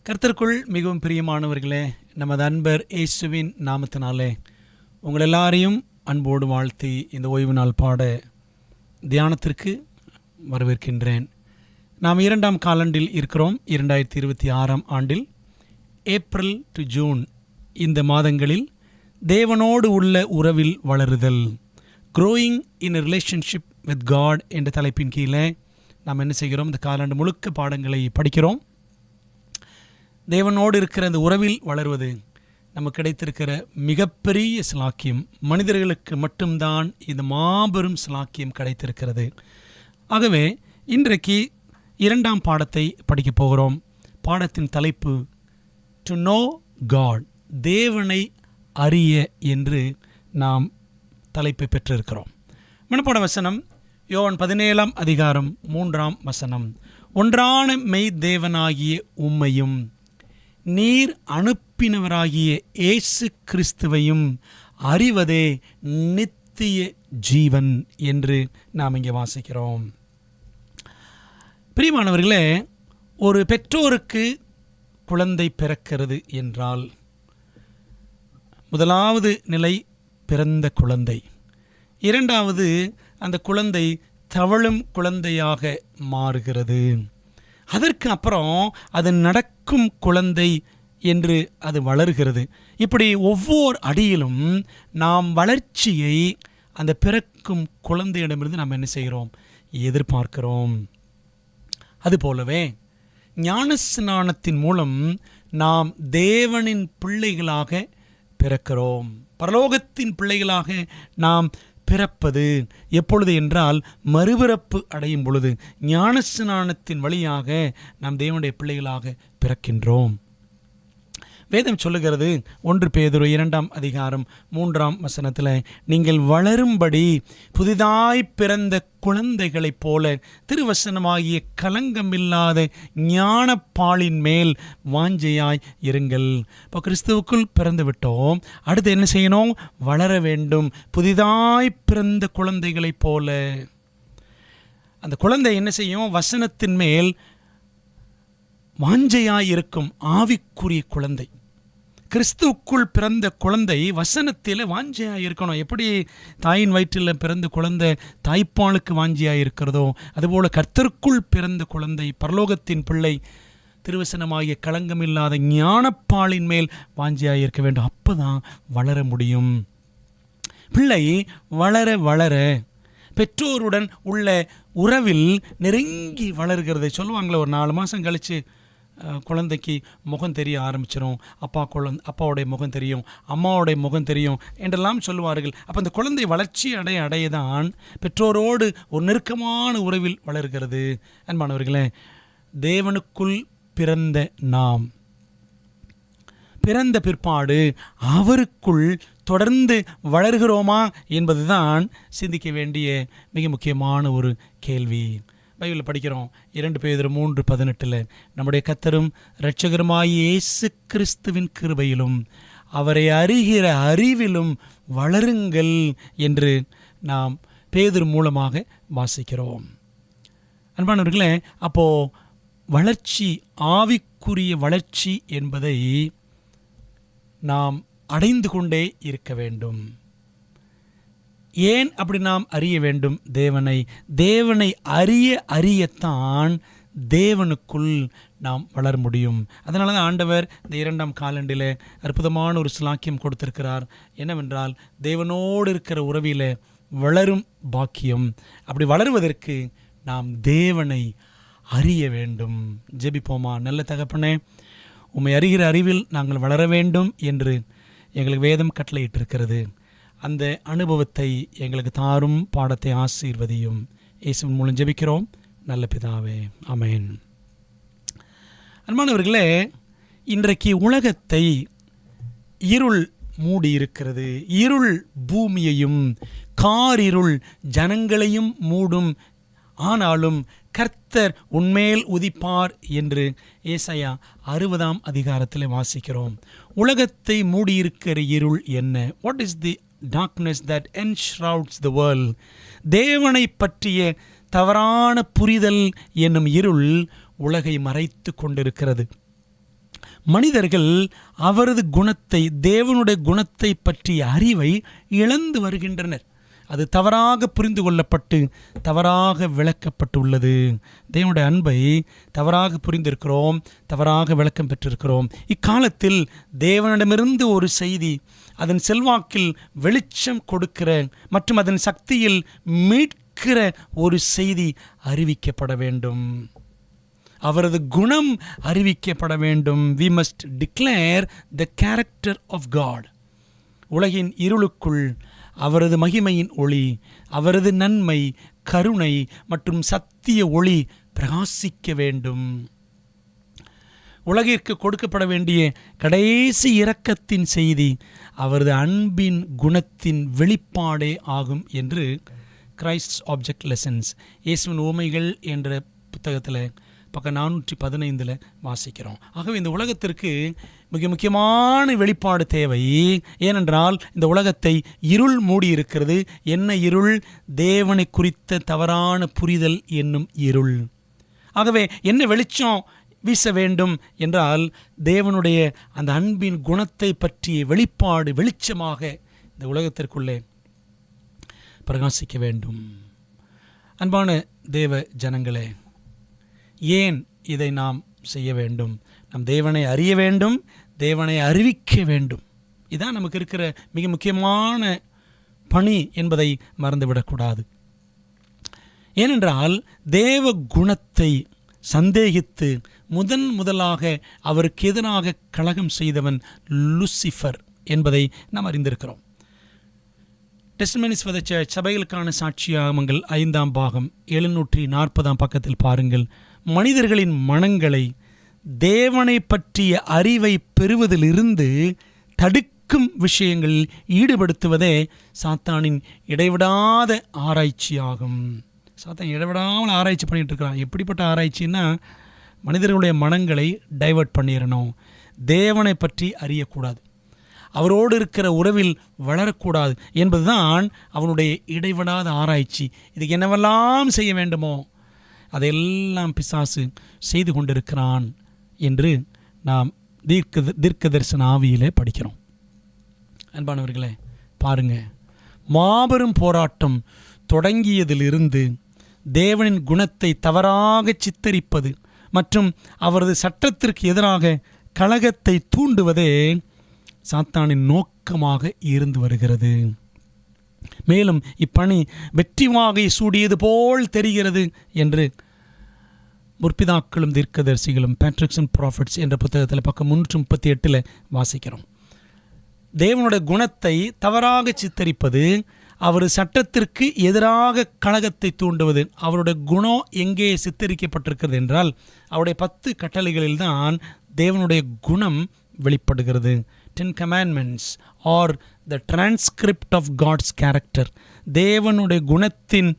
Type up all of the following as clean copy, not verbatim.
கர்த்தருக்குள் மிகவும் பிரியமானவர்களே, நமது அன்பர் இயேசுவின் நாமத்தினாலே உங்கள் எல்லாரையும் அன்போடு வாழ்த்தி இந்த ஓய்வு நாள் பாட தியானத்திற்கு வரவேற்கின்றேன். நாம் 2ஆம் காலண்டில் இருக்கிறோம். 2026ஆம் ஆண்டில் ஏப்ரல் டு ஜூன் இந்த மாதங்களில் தேவனோடு உள்ள உறவில் வளருதல், growing in relationship with God என்ற தலைப்பின் கீழே நாம் என்ன செய்கிறோம்? இந்த காலாண்டு முழுக்க பாடங்களை படிக்கிறோம். தேவனோடு இருக்கிற அந்த உறவில் வளர்வது நமக்கு கிடைத்திருக்கிற மிகப்பெரிய சிலாக்கியம். மனிதர்களுக்கு மட்டும்தான் இந்த மாபெரும் சிலாக்கியம் கிடைத்திருக்கிறது. ஆகவே இன்றைக்கு 2ஆம் பாடத்தை படிக்கப் போகிறோம். பாடத்தின் தலைப்பு டு நோ காட், தேவனை அறிய என்று நாம் தலைப்பை பெற்றிருக்கிறோம். மனப்பாட வசனம் யோவான் 17ஆம் அதிகாரம் 3ஆம் வசனம். ஒன்றான மெய் தேவனாகிய உம்மையும் நீர் அனுப்பினவராகிய இயேசு கிறிஸ்துவையும் அறிவதே நித்திய ஜீவன் என்று நாம் இங்கே வாசிக்கிறோம். பிரியமானவர்களே, ஒரு பெற்றோருக்கு குழந்தை பிறக்கிறது என்றால் முதலாவது நிலை பிறந்த குழந்தை, இரண்டாவது அந்த குழந்தை தவழும் குழந்தையாக மாறுகிறது. அதற்கு அப்புறம் அது நடக்கும் குழந்தை என்று அது வளர்கிறது. இப்படி ஒவ்வொரு அடியிலும் நாம் வளர்ச்சியை அந்த பிறக்கும் குழந்தையிடமிருந்து நாம் என்ன செய்கிறோம்? எதிர்பார்க்கிறோம். அதுபோலவே ஞானஸ்நானத்தின் மூலம் நாம் தேவனின் பிள்ளைகளாக பிறக்கிறோம். பரலோகத்தின் பிள்ளைகளாக நாம் பிறப்பது எப்பொழுது என்றால் மறுபிறப்பு அடையும் பொழுது ஞானஸ்நானத்தின் வழியாக நாம் தேவனுடைய பிள்ளைகளாக பிறக்கின்றோம். வேதம் சொல்லுகிறது 1 பேதுரு 2ஆம் அதிகாரம் 3ஆம் வசனத்தில், நீங்கள் வளரும்படி புதிதாய் பிறந்த குழந்தைகளைப் போல திருவசனமாகிய கலங்கமில்லாத ஞானப்பாலின் மேல் வாஞ்சையாய் இருங்கள். இப்போ கிறிஸ்துவுக்குள் பிறந்து விட்டோம். அடுத்து என்ன செய்யணும்? வளர வேண்டும். புதிதாய் பிறந்த குழந்தைகளைப் போல. அந்த குழந்தை என்ன செய்யும்? வசனத்தின் மேல் வாஞ்சையாய் இருக்கும் ஆவிக்குரிய குழந்தை. கிறிஸ்துவுக்குள் பிறந்த குழந்தை வசனத்தில் வாஞ்சையாக இருக்கணும். எப்படி தாயின் வயிற்றில் பிறந்த குழந்தை தாய்ப்பாலுக்கு வாஞ்சியாக இருக்கிறதோ அதுபோல் கர்த்தருக்குள் பிறந்த குழந்தை பரலோகத்தின் பிள்ளை திருவசனமாகிய களங்கமில்லாத ஞானப்பாலின் மேல் வாஞ்சியாக இருக்க வேண்டும். அப்போ தான் வளர முடியும். பிள்ளை வளர வளர பெற்றோருடன் உள்ள உறவில் நெருங்கி வளர்கிறதை சொல்லுவாங்களே, ஒரு 4 மாதம் கழித்து குழந்தைக்கு முகம் தெரிய ஆரம்பிச்சிடும். அப்பாவுடைய முகம் தெரியும், அம்மாவுடைய முகம் தெரியும் என்றெல்லாம் சொல்லுவார்கள். அப்போ அந்த குழந்தை வளர்ச்சி அடைய தான் பெற்றோரோடு ஒரு நெருக்கமான உறவில் வளர்கிறது. அன்பானவர்களே, தேவனுக்குள் பிறந்த நாம் பிறந்த பிற்பாடு அவருக்குள் தொடர்ந்து வளர்கிறோமா என்பதுதான் சிந்திக்க வேண்டிய மிக முக்கியமான ஒரு கேள்வி. பைபிளில் படிக்கிறோம் 2 பேதுரு 3:18, நம்முடைய கர்த்தரும் இரட்சகருமாகிய இயேசு கிறிஸ்துவின் கிருபையிலும் அவரை அறிகிற அறிவிலும் வளருங்கள் என்று நாம் பேதுரு மூலமாக வாசிக்கிறோம். அன்பானவர்களே, அப்போது வளர்ச்சி, ஆவிக்குரிய வளர்ச்சி என்பதை நாம் அடைந்து கொண்டே இருக்க வேண்டும். ஏன் அப்படி நாம் அறிய வேண்டும்? தேவனை அறியத்தான் தேவனுக்குள் நாம் வளர முடியும். அதனால தான் ஆண்டவர் இந்த 2ஆம் காலண்டில் அற்புதமான ஒரு சிலாக்கியம் கொடுத்திருக்கிறார். என்னவென்றால், தேவனோடு இருக்கிற உறவில் வளரும் பாக்கியம். அப்படி வளருவதற்கு நாம் தேவனை அறிய வேண்டும். ஜெபிப்போமா? நல்ல தகப்பனே, உம்மை அறிகிற அறிவில் நாங்கள் வளர வேண்டும் என்று எங்களுக்கு வேதம் கட்டளையிட்டிருக்கிறது. அந்த அனுபவத்தை எங்களுக்கு தாரும். பாடத்தை ஆசீர்வதியும். இயேசுவின் மூலம் ஜெபிக்கிறோம் நல்ல பிதாவே, ஆமென். அன்பானவர்களே, இன்றைக்கு உலகத்தை இருள் மூடியிருக்கிறது. இருள் பூமியையும் காரிருள் ஜனங்களையும் மூடும். ஆனாலும் கர்த்தர் உன்மேல் உதிப்பார் என்று ஏசாயா 60ஆம் அதிகாரத்தில் வாசிக்கிறோம். உலகத்தை மூடியிருக்கிற இருள் என்ன? What is the darkness that enshrouds the world? தேவனை பற்றிய தவறான புரிதல் என்னும் இருள் உலகை மறைத்து கொண்டிருக்கிறது. மனிதர்கள் அவரது குணத்தை, தேவனுடைய குணத்தை பற்றிய அறிவை இழந்து வருகின்றனர். அது தவறாக புரிந்து கொள்ளப்பட்டு தவறாக விளக்கப்பட்டுள்ளது. தேவனுடைய அன்பை தவறாக புரிந்திருக்கிறோம், தவறாக விளக்கம் பெற்றிருக்கிறோம். இக்காலத்தில் தேவனிடமிருந்து ஒரு செய்தி அதன் செல்வாக்கில் வெளிச்சம் கொடுக்கிற மற்றும் அதன் சக்தியில் மீட்கிற ஒரு செய்தி அறிவிக்கப்பட வேண்டும். அவரது குணம் அறிவிக்கப்பட வேண்டும். We must declare the character of God. உலகின் இருளுக்குள் அவரது மகிமையின் ஒளி, அவரது நன்மை, கருணை மற்றும் சத்திய ஒளி பிரகாசிக்க வேண்டும். உலகிற்கு கொடுக்கப்பட வேண்டிய கடைசி இரக்கத்தின் செய்தி அவரது அன்பின் குணத்தின் வெளிப்பாடே ஆகும் என்று கிரைஸ்ட்ஸ் ஆப்ஜெக்ட் லெசன்ஸ், இயேசுவின் உவமைகள் என்ற புத்தகத்தில் பக்கம் 415 வாசிக்கிறோம். ஆகவே இந்த உலகத்திற்கு மிக முக்கியமான வெளிப்பாடு தேவை. ஏனென்றால் இந்த உலகத்தை இருள் மூடி இருக்கிறது. என்ன இருள்? தேவனை குறித்த தவறான புரிதல் என்னும் இருள். ஆகவே என்ன வெளிச்சம் வீச வேண்டும் என்றால் தேவனுடைய அந்த அன்பின் குணத்தை பற்றிய வெளிப்பாடு வெளிச்சமாக இந்த உலகத்திற்குள்ளே பிரகாசிக்க வேண்டும். அன்பான தேவ ஜனங்களே, ஏன் இதை நாம் செய்ய வேண்டும்? நம் தேவனை அறிய வேண்டும், தேவனை அறிவிக்க வேண்டும். இதுதான் நமக்கு இருக்கிற மிக முக்கியமான பணி என்பதை மறந்துவிடக்கூடாது. ஏனென்றால் தேவ குணத்தை சந்தேகித்து முதலாக அவருக்கு எதிராக கலகம் செய்தவன் லூசிஃபர் என்பதை நாம் அறிந்திருக்கிறோம். டெஸ்டிமனிஸ் ஃபார் தி சர்ச், சபைகளுக்கான சாட்சியாகமங்கள் 5ஆம் பாகம் 740 பக்கத்தில் பாருங்கள். மனிதர்களின் மனங்களை தேவனை பற்றிய அறிவை பெறுவதிலிருந்து தடுக்கும் விஷயங்களில் ஈடுபடுத்துவதே சாத்தானின் இடைவிடாத ஆராய்ச்சியாகும். சாத்தான் இடைவிடாமல் ஆராய்ச்சி பண்ணிகிட்டு இருக்கிறான். எப்படிப்பட்ட ஆராய்ச்சின்னா, மனிதர்களுடைய மனங்களை டைவர்ட் பண்ணிடணும், தேவனை பற்றி அறியக்கூடாது, அவரோடு இருக்கிற உறவில் வளரக்கூடாது என்பதுதான் அவனுடைய இடைவிடாத ஆராய்ச்சி. இதுக்கு என்னவெல்லாம் செய்ய வேண்டுமோ அதையெல்லாம் பிசாசு செய்து கொண்டிருக்கிறான் என்று நாம் தீர்க்க தரிசன ஆவியிலே படிக்கிறோம். அன்பானவர்களே, பாருங்க, மாபெரும் போராட்டம் தொடங்கியதிலிருந்து தேவனின் குணத்தை தவறாக சித்தரிப்பது மற்றும் அவரது சட்டத்திற்கு எதிராக கலகத்தை தூண்டுவதே சாத்தானின் நோக்கமாக இருந்து வருகிறது. மேலும் இப்பணி வெற்றி வாகை சூடியது போல் தெரிகிறது என்று முற்பிதாக்களும் தீர்க்கதரிசிகளும் பேட்ரிக்ஸ் அண்ட் ப்ராஃபிட்ஸ் என்ற புத்தகத்தில் பக்கம் 338 வாசிக்கிறோம். தேவனுடைய குணத்தை தவறாக சித்தரிப்பது, அவர் சட்டத்திற்கு எதிராக கலகத்தை தூண்டுவது. அவருடைய குணம் எங்கே சித்தரிக்கப்பட்டிருக்கிறது என்றால் அவருடைய 10 கட்டளைகளில்தான் தேவனுடைய குணம் வெளிப்படுகிறது. 10 commandments or the transcript of God's character. தேவனுடைய குணத்தின்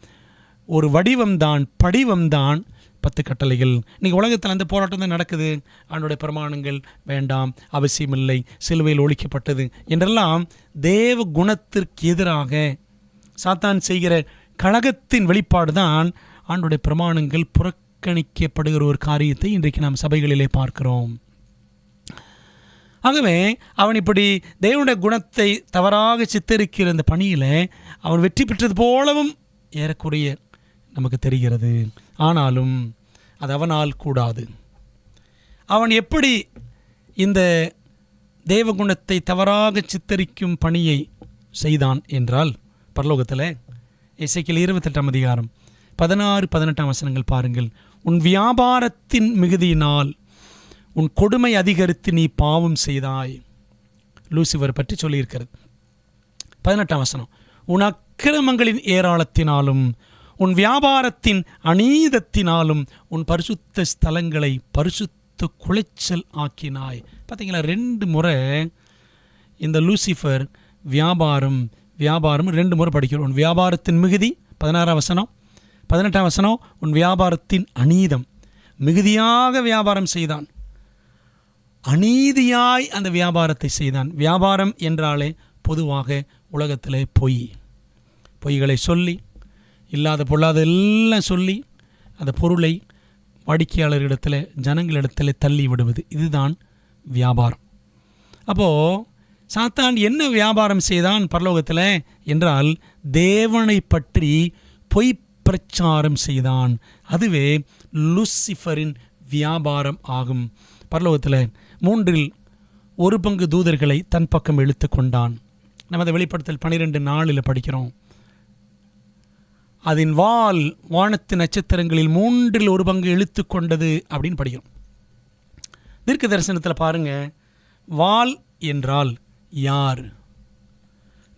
ஒரு வடிவம்தான், படிவம்தான் 10 கட்டளைகள். இன்றைக்கி உலகத்தில் அந்த போராட்டம் தான் நடக்குது. அவனுடைய பிரமாணங்கள் வேண்டாம், அவசியமில்லை, சிலுவையில் ஒழிக்கப்பட்டது என்றெல்லாம் தேவ குணத்திற்கு எதிராக சாத்தான் செய்கிற கலகத்தின் வெளிப்பாடு தான் ஆண்டுடைய பிரமாணங்கள் புறக்கணிக்கப்படுகிற ஒரு காரியத்தை இன்றைக்கு நாம் சபைகளிலே பார்க்கிறோம். ஆகவே அவன் இப்படி தேவனுடைய குணத்தை தவறாக சித்தரிக்கிற இந்த பணியில் அவன் வெற்றி பெற்றது போலவும் ஏறக்குறைய நமக்கு தெரிகிறது. ஆனாலும் அது அவனால் கூடாது. அவன் எப்படி இந்த தேவகுணத்தை தவறாக சித்தரிக்கும் பணியை செய்தான் என்றால், பரலோகத்தில் எசேக்கியேல் 28ஆம் அதிகாரம் 16-18 வசனங்கள் பாருங்கள். உன் வியாபாரத்தின் மிகுதியினால் உன் கொடுமை அதிகரித்து நீ பாவம் செய்தாய். லூசிஃபர் பற்றி சொல்லியிருக்கிறது. 18ஆம் வசனம், உன் அக்கிரமங்களின் ஏராளத்தினாலும் உன் வியாபாரத்தின் அநீதத்தினாலும் உன் பரிசுத்த ஸ்தலங்களை பரிசுத்த குலைச்சல் ஆக்கினாய். பார்த்தீங்களா, 2 முறை இந்த லூசிஃபர் வியாபாரம் 2 முறை படிக்கிறோம். உன் வியாபாரத்தின் மிகுதி 16ஆம் வசனம், 18ஆம் வசனம் உன் வியாபாரத்தின் அநீதம். மிகுதியாக வியாபாரம் செய்தான், அநீதியாய் அந்த வியாபாரத்தை செய்தான். வியாபாரம் என்றாலே பொதுவாக உலகத்திலே பொய்களை சொல்லி, இல்லாத பொல்லாத எல்லாம் சொல்லி அந்த பொருளை வாடிக்கையாளர்களிடத்தில், ஜனங்களிடத்தில் தள்ளி விடுவது. இதுதான் வியாபாரம். அப்போது சாத்தான் என்ன வியாபாரம் செய்தான் பரலோகத்தில் என்றால் தேவனை பற்றி பொய் பிரச்சாரம் செய்தான். அதுவே லூசிஃபரின் வியாபாரம் ஆகும். பரலோகத்தில் 1/3 தூதர்களை தன் பக்கம் இழுத்து கொண்டான். நம்ம அதை வெளிப்படுத்தல் 12:4 படிக்கிறோம். அதன் வால் வானத்து நட்சத்திரங்களில் 1/3 இழுத்து கொண்டது அப்படின்னு படிக்கிறோம். தீர்க்க தரிசனத்தில் பாருங்க, வால் என்றால் யார்?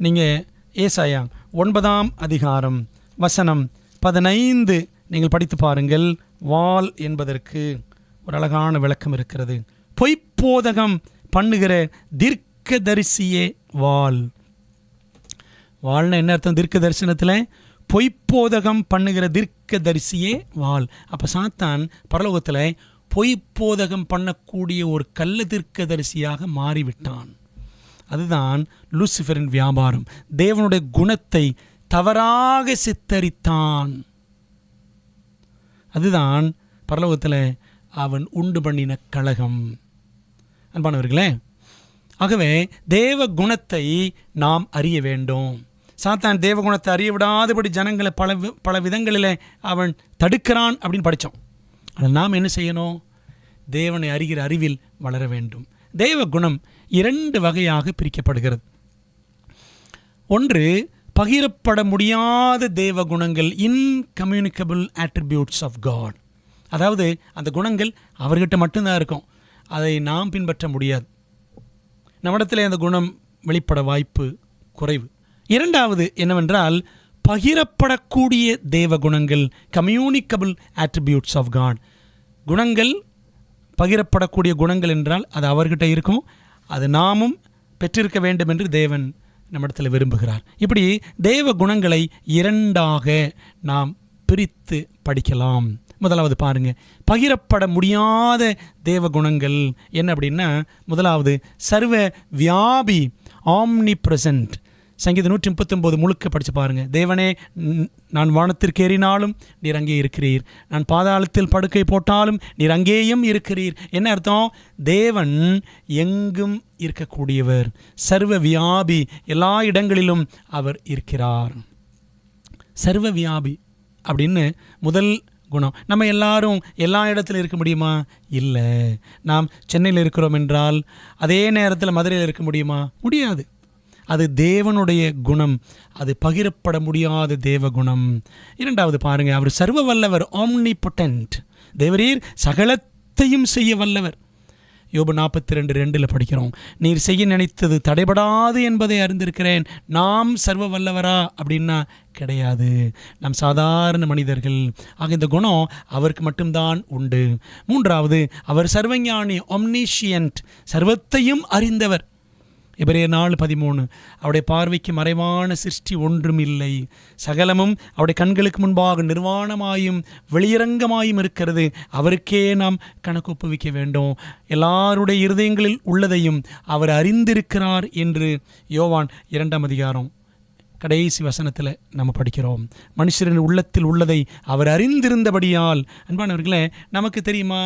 நீங்கள் ஏசாயா 9ஆம் அதிகாரம் வசனம் 15 நீங்கள் படித்து பாருங்கள். வால் என்பதற்கு ஒரு அழகான விளக்கம் இருக்கிறது. பொய்ப்போதகம் பண்ணுகிற தீர்க்கதரிசியே வால். வால்னா என்ன அர்த்தம்? தீர்க்க தரிசனத்தில் பொய்ப்போதகம் பண்ணுகிற தீர்க்கதரிசியே வால். அப்போ சாத்தான் பரலோகத்தில் பொய்ப்போதகம் பண்ணக்கூடிய ஒரு கள்ள தீர்க்கதரிசியாக மாறிவிட்டான். அதுதான் லூசிஃபரின் வியாபாரம். தேவனுடைய குணத்தை தவறாக சித்தரித்தான். அதுதான் பரலோகத்தில் அவன் உண்டு பண்ணின கலகம். அன்பானவர்களே, ஆகவே தேவ குணத்தை நாம் அறிய வேண்டும். சாத்தான் தேவ குணத்தை அறிய விடாதபடி ஜனங்களை பல விதங்களில் அவன் தடுக்கிறான் அப்படின்னு படித்தோம். ஆனால் நாம் என்ன செய்யணும்? தேவனை அறிகிற அறிவில் வளர வேண்டும். தேவ குணம் 2 வகையாக பிரிக்கப்படுகிறது. ஒன்று, பகிரப்பட முடியாத தேவ குணங்கள், இன்கம்யூனிகபிள் அட்ரிபியூட்ஸ் ஆஃப் காட். அதாவது அந்த குணங்கள் அவர்கிட்ட மட்டும்தான் இருக்கும், அதை நாம் பின்பற்ற முடியாது. நம்மிடத்தில் அந்த குணம் வெளிப்பட வாய்ப்பு குறைவு. 2வது என்னவென்றால் பகிரப்படக்கூடிய தேவ குணங்கள், கம்யூனிகபிள் அட்ரிபியூட்ஸ் ஆஃப் காட். குணங்கள் பகிரப்படக்கூடிய குணங்கள் என்றால் அது அவர்கிட்ட இருக்கும், அது நாமும் பெற்றிருக்க வேண்டும் என்று தேவன் நம்மிடத்தில் விரும்புகிறார். இப்படி தேவ குணங்களை 2ஆக நாம் பிரித்து படிக்கலாம். முதலாவது பாருங்க, பகிரப்பட முடியாத தேவ குணங்கள் என்ன அப்படின்னா, முதலாவது சர்வ வியாபி, ஆம்னி பிரசன்ட். சங்கீதம் 139 முழுக்க படித்து பாருங்கள். தேவனே, நான் வானத்திற்கு ஏறினாலும் நீர் அங்கே இருக்கிறீர், நான் பாதாளத்தில் படுக்கை போட்டாலும் நீர் அங்கேயும் இருக்கிறீர். என்ன அர்த்தம்? தேவன் எங்கும் இருக்கக்கூடியவர், சர்வ வியாபி, எல்லா இடங்களிலும் அவர் இருக்கிறார். சர்வ வியாபி அப்படின்னு முதல் குணம். நம்ம எல்லாரும் எல்லா இடத்துலையும் இருக்க முடியுமா? இல்லை. நாம் சென்னையில் இருக்கிறோம் என்றால் அதே நேரத்தில் மதுரையில் இருக்க முடியுமா? முடியாது. அது தேவனுடைய குணம், அது பகிரப்பட முடியாத தேவ குணம். 2வது பாருங்கள், அவர் சர்வ வல்லவர், ஆம்னிபொட்டன்ட். தேவரீர் சகலத்தையும் செய்ய வல்லவர். யோபு 42:2 படிக்கிறோம், நீர் செய்ய நினைத்தது தடைபடாது என்பதை அறிந்திருக்கிறேன். நாம் சர்வ வல்லவரா அப்படின்னா கிடையாது, நாம் சாதாரண மனிதர்கள். ஆக இந்த குணம் அவருக்கு மட்டும்தான் உண்டு. 3வது, அவர் சர்வஞானி, ஒம்னிஷியன்ட், சர்வத்தையும் அறிந்தவர். எபிரேயர் 4:13, அவருடைய பார்வைக்கு மறைவான சிருஷ்டி ஒன்றும் இல்லை, சகலமும் அவருடைய கண்களுக்கு முன்பாக நிர்வாணமாயும் வெளியரங்கமாயும் இருக்கிறது, அவருக்கே நாம் கணக்கு ஒப்புவிக்க வேண்டும். எல்லாருடைய இருதயங்களில் உள்ளதையும் அவர் அறிந்திருக்கிறார் என்று யோவான் 2ஆம் அதிகாரம் கடைசி வசனத்தில் நம்ம படிக்கிறோம். மனுஷரின் உள்ளத்தில் உள்ளதை அவர் அறிந்திருந்தபடியால். அன்பானவர்களே, நமக்கு தெரியுமா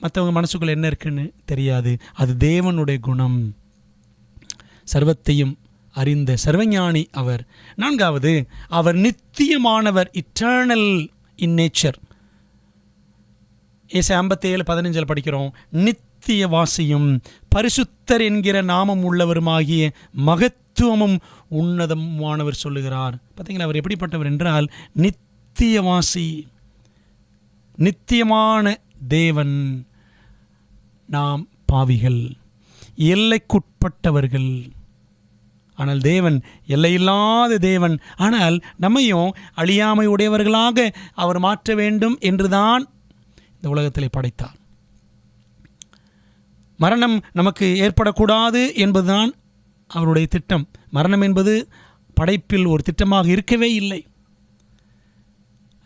மற்றவங்க மனசுக்குள்ள என்ன இருக்குன்னு? தெரியாது. அது தேவனுடைய குணம், சர்வத்தையும் அறிந்த சர்வஞானி அவர். 4வது, அவர் நித்தியமானவர், இட்டர்னல் இன் நேச்சர். ஏசாயா 57:15 படிக்கிறோம், நித்திய வாசியும் பரிசுத்தர் என்கிற நாமம் உள்ளவருமாகிய மகத்துவமும் உன்னதமானவர் சொல்லுகிறார். பார்த்தீங்களா, அவர் எப்படிப்பட்டவர் என்றால் நித்தியவாசி, நித்தியமான தேவன். நாம் பாவிகள், எல்லைக்குட்பட்டவர்கள். ஆனால் தேவன் எல்லையில்லாத தேவன். ஆனால் நம்மையும் அழியாமை உடையவர்களாக அவர் மாற்ற வேண்டும் என்றுதான் இந்த உலகத்தில் படைத்தார். மரணம் நமக்கு ஏற்படக்கூடாது என்பதுதான் அவருடைய திட்டம். மரணம் என்பது படைப்பில் ஒரு திட்டமாக இருக்கவே இல்லை,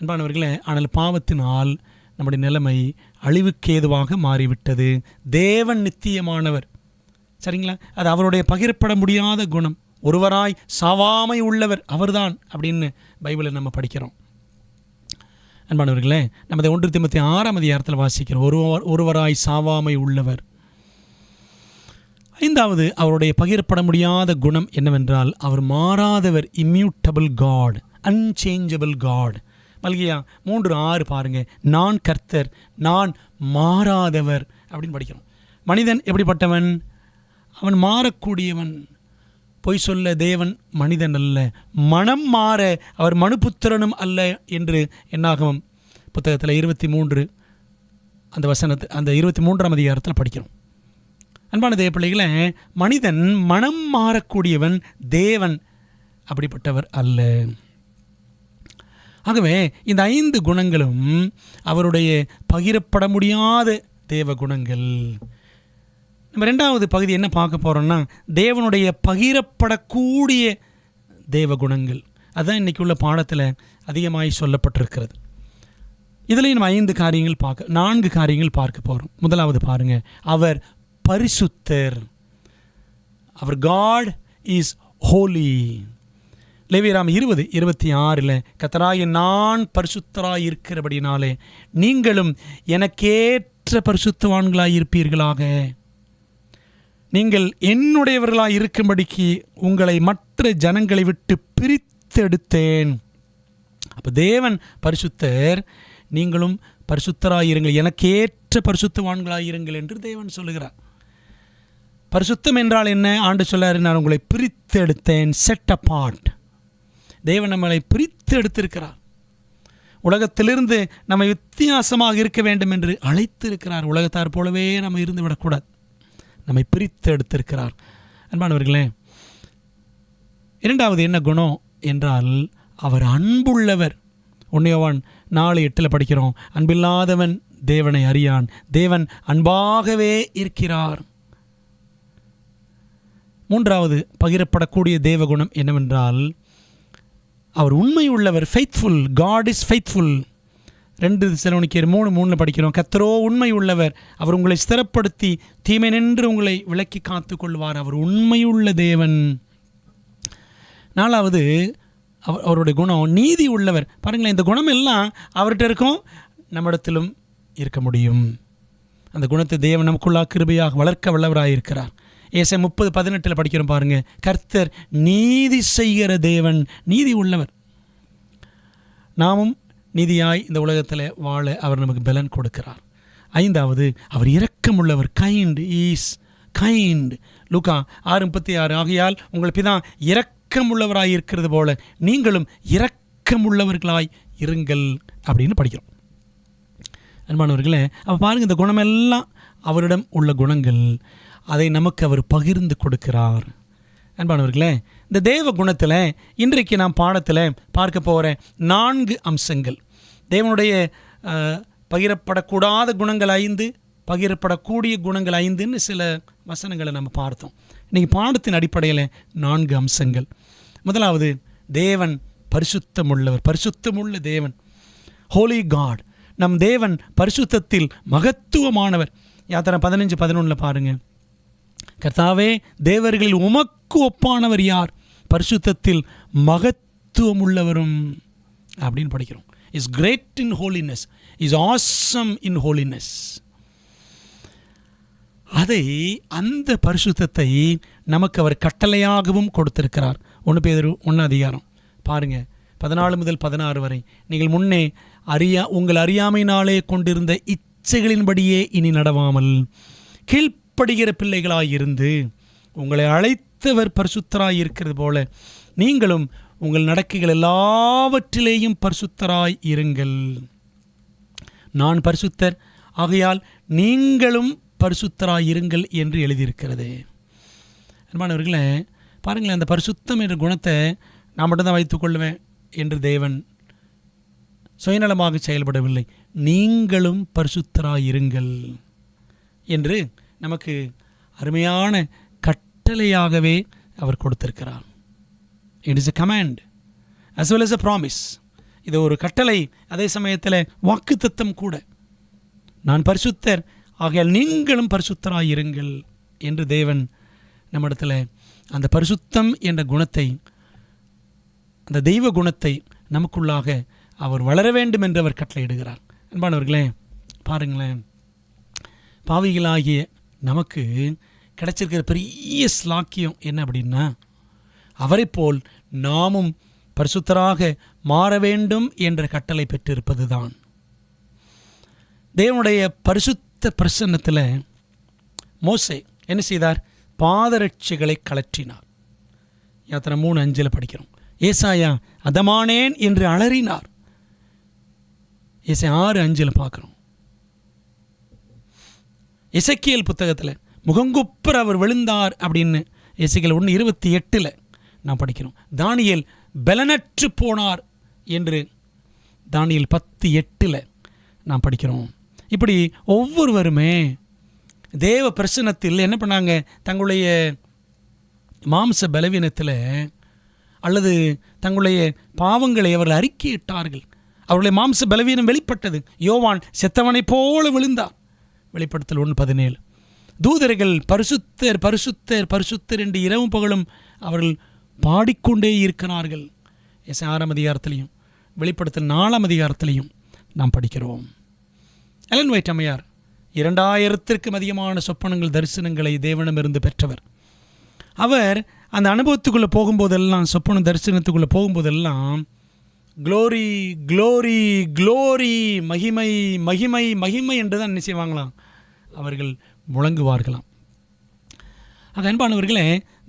அன்பானவர்களே. ஆனால் பாவத்தினால் நம்முடைய நிலைமை அழிவுக்கேதுவாக மாறிவிட்டது. தேவன் நித்தியமானவர், சரிங்களா? அது அவருடைய பகிரப்பட முடியாத குணம். ஒருவராய் சாவாமை உள்ளவர் அவர்தான் அப்படின்னு பைபிளில் நம்ம படிக்கிறோம். அன்பானவர்களே, நம்ம 1 தீமோத்தேயு 6ஆம் அதிகாரத்தில் வாசிக்கிறோம், ஒருவராய் சாவாமை உள்ளவர். ஐந்தாவது அவருடைய பகிரப்பட முடியாத குணம் என்னவென்றால் அவர் மாறாதவர், இம்யூட்டபிள் காட், அன்சேஞ்சபிள் காட். மல்கியா 3:6 பாருங்க, நான் கர்த்தர், நான் மாறாதவர் அப்படின்னு படிக்கிறோம். மனிதன் எப்படிப்பட்டவன்? அவன் மாறக்கூடியவன். பொய் சொல்ல தேவன் மனிதன் அல்ல, மனம் மாற அவர் மனுபுத்திரனும் அல்ல என்று என்னாகும் புத்தகத்தில் 23 அந்த வசனத்தை, அந்த 23ஆம் அதிகாரத்தில் படிக்கிறோம். அன்பான தேவ பிள்ளைகளை, மனிதன் மனம் மாறக்கூடியவன், தேவன் அப்படிப்பட்டவர் அல்ல. ஆகவே இந்த 5 குணங்களும் அவருடைய பகிரப்பட முடியாத தேவ குணங்கள். நம்ம 2வது பகுதி என்ன பார்க்க போகிறோம்னா, தேவனுடைய பகிரப்படக்கூடிய தேவ குணங்கள். அதுதான் இன்றைக்கி உள்ள பாடத்தில் அதிகமாய் சொல்லப்பட்டிருக்கிறது. இதுலேயும் நம்ம 4 காரியங்கள் பார்க்க போகிறோம். முதலாவது பாருங்கள், அவர் பரிசுத்தர். அவர் காட் இஸ் ஹோலி. லேவியராம் 20:26 கர்த்தராகிய நான் பரிசுத்தராய் இருக்கிறபடினாலே நீங்களும் எனக்கேற்ற பரிசுத்தவான்களாய் இருப்பீர்களாக. நீங்கள் என்னுடையவர்களாய் இருக்கும்படிக்கு உங்களை மற்ற ஜனங்களை விட்டு பிரித்தெடுத்தேன். அப்போ தேவன் பரிசுத்தர், நீங்களும் பரிசுத்தராயிருங்கள், எனக்கேற்ற பரிசுத்தவான்களாயிருங்கள் என்று தேவன் சொல்லுகிறார். பரிசுத்தம் என்றால் என்ன? ஆண்டு சொல்லாரு, நான் உங்களை பிரித்தெடுத்தேன், செட் அபார்ட். தேவன் நம்மளை பிரித்து எடுத்திருக்கிறார். உலகத்திலிருந்து நம்ம வித்தியாசமாக இருக்க வேண்டும் என்று அழைத்து இருக்கிறார். உலகத்தார் போலவே நம்ம இருந்து விடக்கூடாது, நம்மை பிரித்து எடுத்திருக்கிறார். அன்பானவர்களே, 2வது என்ன குணம் என்றால் அவர் அன்புள்ளவர். 1 யோவான் 4:8 படிக்கிறோம், அன்பில்லாதவன் தேவனை அறியான், தேவன் அன்பாகவே இருக்கிறார். 3வது பகிரப்படக்கூடிய தேவகுணம் என்னவென்றால் அவர் உண்மை உள்ளவர், ஃபெய்த்ஃபுல். God is faithful. 2 தெசலோனிக்கேயர் 3:3 படிக்கிறோம், கர்த்தரோ உண்மை உள்ளவர், அவர் உங்களை ஸ்திரப்படுத்தி தீமை நின்று உங்களை விலக்கி காத்து கொள்வார். அவர் உண்மையுள்ள தேவன். 4வது அவருடைய குணம் நீதி உள்ளவர். பாருங்களேன், இந்த குணம் எல்லாம் அவர்கிட்ட இருக்கும், நம்மிடத்திலும் இருக்க முடியும். அந்த குணத்தை தேவன் நமக்குள்ளா கிருபையாக வளர்க்க வல்லவராயிருக்கிறார். ஏசாயா 30:18 படிக்கிறோம் பாருங்க, கர்த்தர் நீதி செய்கிற தேவன், நீதி உள்ளவர். நாமும் நீதியாய் இந்த உலகத்தில் வாழ அவர் நமக்கு பலன் கொடுக்கிறார். 5வது அவர் இரக்கமுள்ளவர், கைண்ட் இஸ் கைண்ட். லூக்கா 6:36 ஆகையால் உங்கள் பிதா இரக்கமுள்ளவராய் இருக்கிறது போல நீங்களும் இரக்கமுள்ளவர்களாய் இருங்கள் அப்படின்னு படிக்கிறோம். அன்பானவர்களே, அப்போ பாருங்கள், இந்த குணமெல்லாம் அவரிடம் உள்ள குணங்கள், அதை நமக்கு அவர் பகிர்ந்து கொடுக்கிறார். அன்பானவர்களே, இந்த தேவ குணத்தில் இன்றைக்கு நாம் பாடத்தில் பார்க்க போகிற 4 அம்சங்கள், தேவனுடைய பகிரப்படக்கூடாத குணங்கள் 5, பகிரப்படக்கூடிய குணங்கள் 5ன்னு சில வசனங்களை நம்ம பார்த்தோம். இன்றைக்கி பாடத்தின் அடிப்படையில் 4 அம்சங்கள். முதலாவது, தேவன் பரிசுத்தமுள்ளவர், பரிசுத்தமுள்ள தேவன், ஹோலி காட். நம் தேவன் பரிசுத்தத்தில் மகத்துவமானவர். யாத்திரை 15:11 பாருங்கள், கர்த்தாவே தேவர்களில் உமக்கு ஒப்பானவர் யார், பரிசுத்தத்தில் மகத்துவம் உள்ளவரும் அப்படின்னு படிக்கிறோம். Is great in holiness, is awesome in holiness. அதை, அந்த பரிசுத்தத்தை நமக்கு அவர் கட்டளையாகவும் கொடுத்திருக்கிறார். 1 பேதுரு 1 பாருங்க, 14 முதல் 16 வரை, நீங்கள் முன்னே உங்கள் அறியாமையினாலே கொண்டிருந்த இச்சைகளின்படியே இனி நடவாமல் கீழ்ப்படுகிற பிள்ளைகளாயிருந்து உங்களை அழைத்தவர் பரிசுத்தராய் இருக்கிறது போல நீங்களும் உங்கள் நடக்கைகள் எல்லாவற்றிலேயும் பரிசுத்தராய் இருங்கள். நான் பரிசுத்தர், ஆகையால் நீங்களும் பரிசுத்தராய் இருங்கள் என்று எழுதியிருக்கிறது. அன்பானவர்களே, பாருங்களேன், அந்த பரிசுத்தம் என்ற குணத்தை நான் மட்டும்தான் வைத்துக்கொள்வேன் என்று தேவன் சுயநலமாக செயல்படவில்லை. நீங்களும் பரிசுத்தராயிருங்கள் என்று நமக்கு அருமையான கட்டளையாகவே அவர் கொடுத்திருக்கிறார். It is a command as well as a promise. இது ஒரு கட்டளை, அதே சமயத்தில் வாக்குத்தத்தம் கூட. நான் பரிசுத்தர், ஆகையால் நீங்களும் பரிசுத்தராயிருங்கள் என்று தேவன் நம்மிடத்தில் அந்த பரிசுத்தம் என்ற குணத்தை, அந்த தெய்வ குணத்தை நமக்குள்ளாக அவர் வளர வேண்டும் என்று அவர் கட்டளையிடுகிறார். அன்பானவர்களே, பாருங்களேன், பாவிகளாகிய நமக்கு கிடைச்சிருக்கிற பெரிய ஸ்லாக்கியம் என்ன அப்படின்னா, அவரை போல் நாமும் பரிசுத்தராக மாற வேண்டும் என்ற கட்டளை பெற்றிருப்பது தான். தேவனுடைய பரிசுத்த பிரசன்னத்தில் மோசே என்ன செய்தார்? பாதரட்சிகளை கலற்றினார். யாத்திரை 3:5 படிக்கிறோம். ஏசாயா அதமானேன் என்று அலறினார். ஏசாயா 6:5 பார்க்குறோம். எசேக்கியேல் புத்தகத்தில் முகங்குப்புற அவர் விழுந்தார் அப்படின்னு எசேக்கியேல் 1:28 நாம் படிக்கிறோம். தானியேல் பலனற்று போனார் என்று தானியேல் 10:8 நாம் படிக்கிறோம். இப்படி ஒவ்வொருவருமே தேவ பிரசன்னத்தில் என்ன பண்ணாங்க? தங்களுடைய மாம்ச பலவீனத்தில் அல்லது தங்களுடைய பாவங்களை அவர்கள் அறிக்கையிட்டார்கள். அவருடைய மாம்ச பலவீனம் வெளிப்பட்டது. யோவான் செத்தவனைப் போல விழுந்தார். வெளிப்படுத்தல் 1:17. தூதர்கள் பரிசுத்தர் பரிசுத்தர் பரிசுத்தர் என்று இரவும் பகலும் அவர்கள் பாடிக்கொண்டே இருக்கிறார்கள். எஸ்ஐயா 6 அதிகாரத்திலையும் வெளிப்படுத்தல் 4 அதிகாரத்திலையும் நாம் படிக்கிறோம். எலன் ஒயிட் அம்மையார் 2000க்கும் அதிகமான சொப்பனங்கள் தரிசனங்களை தேவனிடமிருந்து பெற்றவர். அவர் அந்த அனுபவத்துக்குள்ளே போகும்போதெல்லாம், சொப்பன தரிசனத்துக்குள்ளே போகும்போதெல்லாம் க்ளோரி க்ளோரி க்ளோரி, மகிமை மகிமை மகிமை என்று தான் என்ன செய்வாங்களாம்? அவர்கள் முழங்குவார்களாம். ஆக அன்பானவர்களே,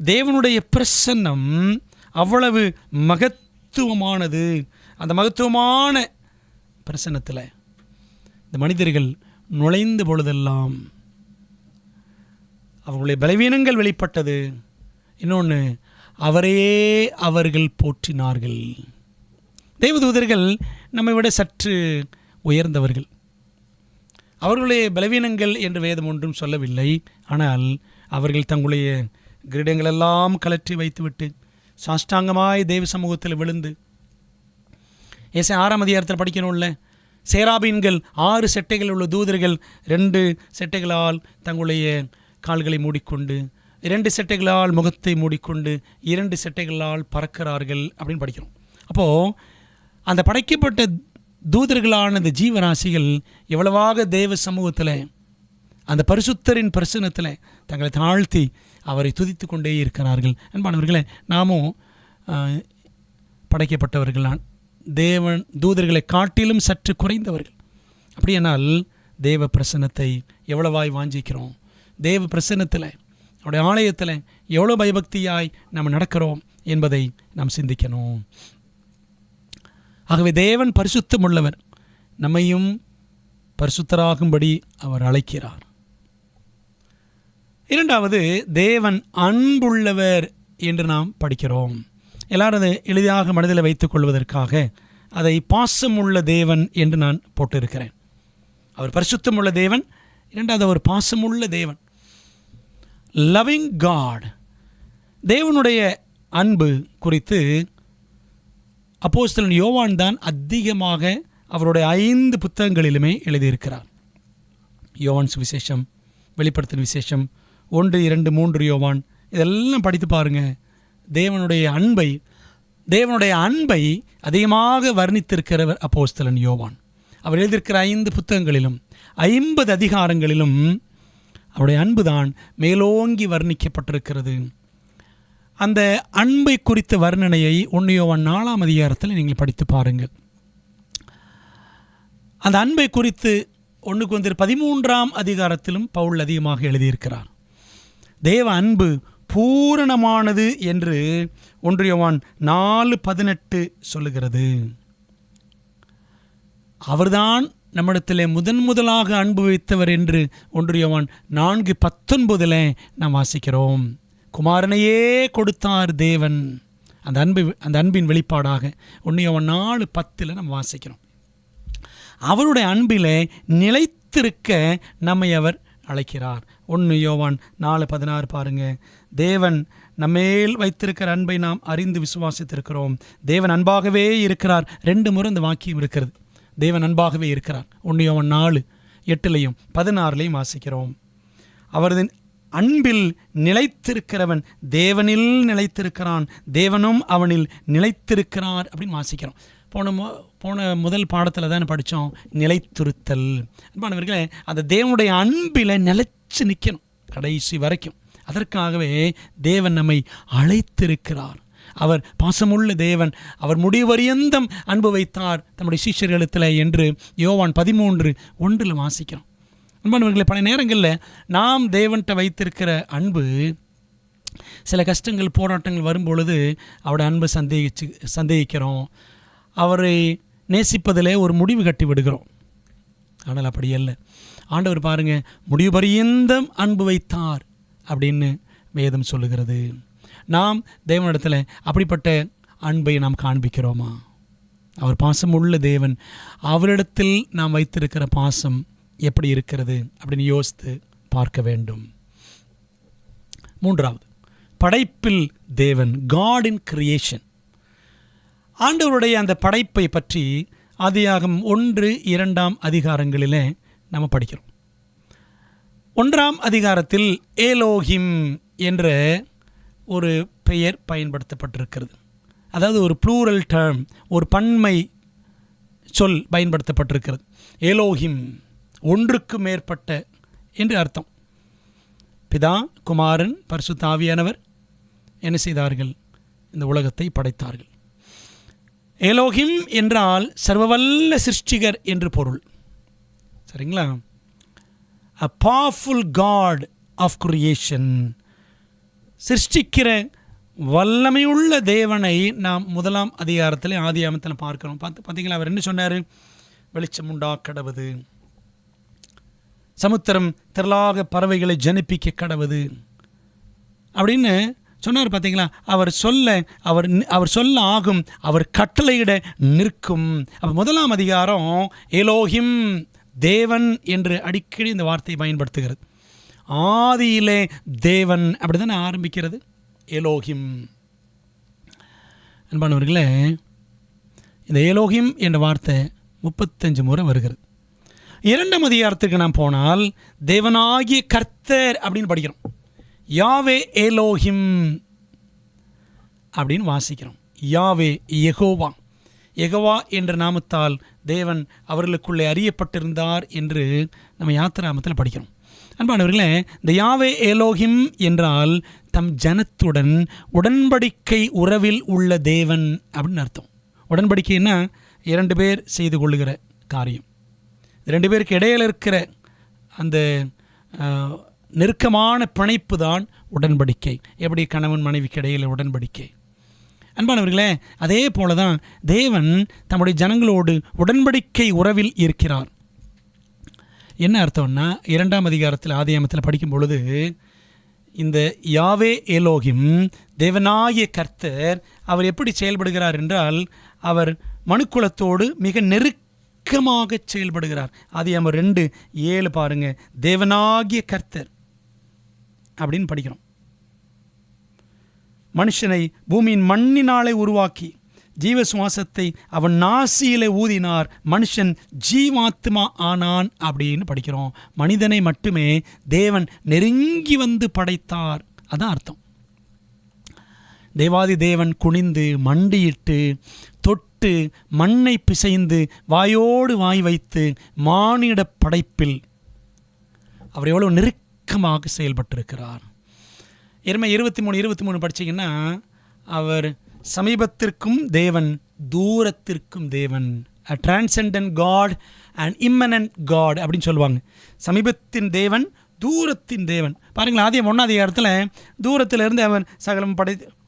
தேவனுடைய பிரசன்னம் அவ்வளவு மகத்துவமானது. அந்த மகத்துவமான பிரசன்னத்தில் இந்த மனிதர்கள் நுழைந்த பொழுதெல்லாம் அவர்களுடைய பலவீனங்கள் வெளிப்பட்டது. இன்னொன்று, அவரையே அவர்கள் போற்றினார்கள். தேவதூதர்கள் நம்மை விட சற்று உயர்ந்தவர்கள். அவர்களுடைய பலவீனங்கள் என்று வேதம் ஒன்றும் சொல்லவில்லை. ஆனால் அவர்கள் தங்களுடைய கிரீடங்களெல்லாம் கலற்றி வைத்துவிட்டு சாஷ்டாங்கமாய் தேவ சமூகத்தில் விழுந்து, ஏசாயா 6 அதிகாரத்தில் படிக்கணும்ல, சேராபீன்கள் 6 செட்டைகள் உள்ள தூதர்கள் 2 செட்டைகளால் தங்களுடைய கால்களை மூடிக்கொண்டு, 2 செட்டைகளால் முகத்தை மூடிக்கொண்டு, 2 செட்டைகளால் பறக்கிறார்கள் அப்படின்னு படிக்கிறோம். அப்போது அந்த படைக்கப்பட்ட தூதர்களான இந்த ஜீவராசிகள் எவ்வளவாக தேவ சமூகத்தில் அந்த பரிசுத்தரின் பிரசன்னத்தில் தங்களை தாழ்த்தி அவரை துதித்து கொண்டே இருக்கிறார்கள். அன்பானவர்களே, நாமும் படைக்கப்பட்டவர்களான் தேவன் தூதர்களை காட்டிலும் சற்று குறைந்தவர்கள். அப்படியானால் தேவ பிரசன்னத்தை எவ்வளவாய் வாஞ்சிக்கிறோம்? தேவ பிரசன்னத்தில், அவருடைய ஆலயத்தில் எவ்வளோ பயபக்தியாய் நாம் நடக்கிறோம் என்பதை நாம் சிந்திக்கணும். ஆகவே தேவன் பரிசுத்தம் உள்ளவர். நம்மையும் பரிசுத்தராகும்படி அவர் அழைக்கிறார். இரண்டாவது, தேவன் அன்புள்ளவர் என்று நாம் படிக்கிறோம். எல்லாரும் அதை எளிதாக மனதில் வைத்துக் கொள்வதற்காக அதை பாசமுள்ள தேவன் என்று நான் போட்டிருக்கிறேன். அவர் பரிசுத்தம் உள்ள தேவன். இரண்டாவது, அவர் பாசமுள்ள தேவன், லவ்விங் காட். தேவனுடைய அன்பு குறித்து அப்போஸ்தலன் யோவான் தான் அதிகமாக அவருடைய 5 புத்தகங்களிலுமே எழுதியிருக்கிறார். யோவான் சுவிசேஷம், வெளிப்படுத்தின விசேஷம், 1, 2, 3 யோவான், இதெல்லாம் படித்து பாருங்கள். தேவனுடைய அன்பை அதிகமாக வர்ணித்திருக்கிறவர் அப்போஸ்தலன் யோவான். அவர் எழுதியிருக்கிற 5 புத்தகங்களிலும் 50 அதிகாரங்களிலும் அவருடைய அன்பு தான் மேலோங்கி வர்ணிக்கப்பட்டிருக்கிறது. அந்த அன்பை குறித்த வர்ணனையை 1 யோவான் 4 அதிகாரத்தில் நீங்கள் படித்து பாருங்கள். அந்த அன்பை குறித்து 1 கொரிந்தியர் 13 அதிகாரத்திலும் பவுல் அதிகமாக எழுதியிருக்கிறார். தேவ அன்பு பூரணமானது என்று 1 யோவான் 4:18 சொல்லுகிறது. அவர்தான் நம்மிடத்தில் முதலாக அன்பு வைத்தவர் என்று 1 யோவான் 4:19 நாம் வாசிக்கிறோம். குமாரனையே கொடுத்தார் தேவன். அந்த அன்பின் வெளிப்பாடாக 1 யோவான் 4:10 நம்ம வாசிக்கிறோம். அவருடைய அன்பிலே நிலைத்திருக்க நம்மை அவர் அழைக்கிறார். 1 யோவான் 4:16 பாருங்கள். தேவன் நம்மேல் வைத்திருக்கிற அன்பை நாம் அறிந்து விசுவாசித்திருக்கிறோம். தேவன் அன்பாகவே இருக்கிறார். 2 முறை இந்த வாக்கியம் இருக்கிறது. தேவன் அன்பாகவே இருக்கிறார். 1 யோவான் 4:8 16 வாசிக்கிறோம். அவரது அன்பில் நிலைத்திருக்கிறவன் தேவனில் நிலைத்திருக்கிறான், தேவனும் அவனில் நிலைத்திருக்கிறார் அப்படின்னு வாசிக்கிறோம். போன முதல் பாடத்தில் தான் படித்தோம், நிலைத்திருத்தல். அன்பானவர்களே, அந்த தேவனுடைய அன்பில் நிலைச்சு நிற்கணும் கடைசி வரைக்கும். அதற்காகவே தேவன் நம்மை அழைத்திருக்கிறார். அவர் பாசமுள்ள தேவன். அவர் முடிவரியந்தம் அன்பு வைத்தார் தம்முடைய சீஷர்களிடத்தில் என்று யோவான் 13:1 வாசிக்கிறோம். அன்பானவர்களே, பல நேரங்களில் நாம் தேவன்கிட்ட வைத்திருக்கிற அன்பு சில கஷ்டங்கள் போராட்டங்கள் வரும்பொழுது அவருடைய அன்பை சந்தேகிக்கிறோம். அவரை நேசிப்பதில் ஒரு முடிவு கட்டி விடுகிறோம். ஆனால் அப்படி அல்ல. ஆண்டவர் பாருங்கள், முடிவு பரியந்தம் அன்பு வைத்தார் அப்படின்னு வேதம் சொல்லுகிறது. நாம் தேவனிடத்தில் அப்படிப்பட்ட அன்பை நாம் காண்பிக்கிறோமா? அவர் பாசம் உள்ள தேவன். அவரிடத்தில் நாம் வைத்திருக்கிற பாசம் எப்படி இருக்கிறது அப்படின்னு யோசித்து பார்க்க வேண்டும். 3வது, படைப்பில் தேவன், காட் இன் கிரியேஷன். ஆண்டவருடைய அந்த படைப்பை பற்றி ஆதியாகமம் 1-2 அதிகாரங்களிலே நம்ம படிக்கிறோம். 1ஆம் அதிகாரத்தில் ஏலோஹிம் என்ற ஒரு பெயர் பயன்படுத்தப்பட்டிருக்கிறது. அதாவது ஒரு ப்ளூரல் டேர்ம், ஒரு பன்மை சொல் பயன்படுத்தப்பட்டிருக்கிறது. ஏலோஹிம், ஒன்றுக்கு மேற்பட்ட என்று அர்த்தம். பிதா, குமாரன், பரிசுத்த ஆவியானவர் என்ன செய்தார்கள்? இந்த உலகத்தை படைத்தார்கள். ஏலோஹிம் என்றால் சர்வவல்ல சிருஷ்டிகர் என்று பொருள். சரிங்களா? a powerful God of creation. சிருஷ்டிக்கிற வல்லமையுள்ள தேவனை நாம் 1ஆம் அதிகாரத்தில் ஆதியாகமத்தில் பார்க்கிறோம். பார்த்தீங்களா? அவர் என்ன சொன்னார்? வெளிச்சம் உண்டாக்கடவது, சமுத்திரம் திரளாக பறவைகளை ஜனிப்பிக்க கடவுது அப்படின்னு சொன்னார். பார்த்தீங்களா? அவர் சொல்ல ஆகும், அவர் கட்டளையிட நிற்கும். அப்போ 1ஆம் அதிகாரம் ஏலோஹிம், தேவன் என்று அடிக்கடி இந்த வார்த்தையை பயன்படுத்துகிறது. ஆதியிலே தேவன் அப்படி தானே ஆரம்பிக்கிறது ஏலோஹிம். அன்பானவர்களே, இந்த ஏலோஹிம் என்ற வார்த்தை 35 முறை வருகிறது. 2ஆம் அதிகாரத்துக்கு நாம் போனால் தேவனாகிய கர்த்தர் அப்படின்னு படிக்கிறோம். யாவே ஏலோஹிம் அப்படின்னு வாசிக்கிறோம். யாவே, யெகோவா. யெகோவா என்ற நாமத்தால் தேவன் அவர்களுக்குள்ளே அறியப்பட்டிருந்தார் என்று நம்ம யாத்திராமத்தில் படிக்கிறோம். அன்பானவர்களே, இந்த யாவே ஏலோஹிம் என்றால் தம் ஜனத்துடன் உடன்படிக்கை உறவில் உள்ள தேவன் அப்படின்னு அர்த்தம். உடன்படிக்கைன்னா 2 பேர் செய்து கொள்ளுகிற காரியம். 2 பேருக்கு இடையில் இருக்கிற அந்த நெருக்கமான பிணைப்பு தான் உடன்படிக்கை. எப்படி கணவன் மனைவிக்கு இடையில் உடன்படிக்கை. அன்பானவர்களே, அதே போல தான் தேவன் தம்முடைய ஜனங்களோடு உடன்படிக்கை உறவில் இருக்கிறார். என்ன அர்த்தம்னா, 2ஆம் அதிகாரத்தில் ஆதியாகமத்தில் படிக்கும் பொழுது இந்த யாவே ஏலோஹிம், தேவனாகிய கர்த்தர், அவர் எப்படி செயல்படுகிறார் என்றால் அவர் மனுக்குலத்தோடு மிக நெருக்கமாக செயல்படுகிறார். ஆதியாகமம் 2:7 பாருங்க. தேவனாகிய கர்த்தர் அப்படின்னு படிக்கிறோம். மனுஷனை பூமியின் மண்ணினாலே உருவாக்கி ஜீவ சுவாசத்தை அவன் நாசியிலே ஊதினார், மனுஷன் ஜீவாத்மா ஆனான் அப்படின்னு படிக்கிறோம். மனிதனை மட்டுமே தேவன் நெருங்கி வந்து படைத்தார். அதான் அர்த்தம். தேவாதி தேவன் குனிந்து மண்டியிட்டு தொட்டு மண்ணை பிசைந்து வாயோடு வாய் வைத்து மானிட படைப்பில் அவர் எவ்வளவு நெருக்கமாக செயல்பட்டிருக்கிறார். எரேமியா 23:23 படிச்சிங்கன்னா அவர் சமீபத்திற்கும் தேவன், தூரத்திற்கும் தேவன். a transcendent God and immanent God அப்படின்னு சொல்லுவாங்க. சமீபத்தின் தேவன், தூரத்தின் தேவன். பாருங்களேன், ஆதியாகமம் 1ஆம் அதிகாரத்தில் தூரத்திலிருந்து அவன் சகலம்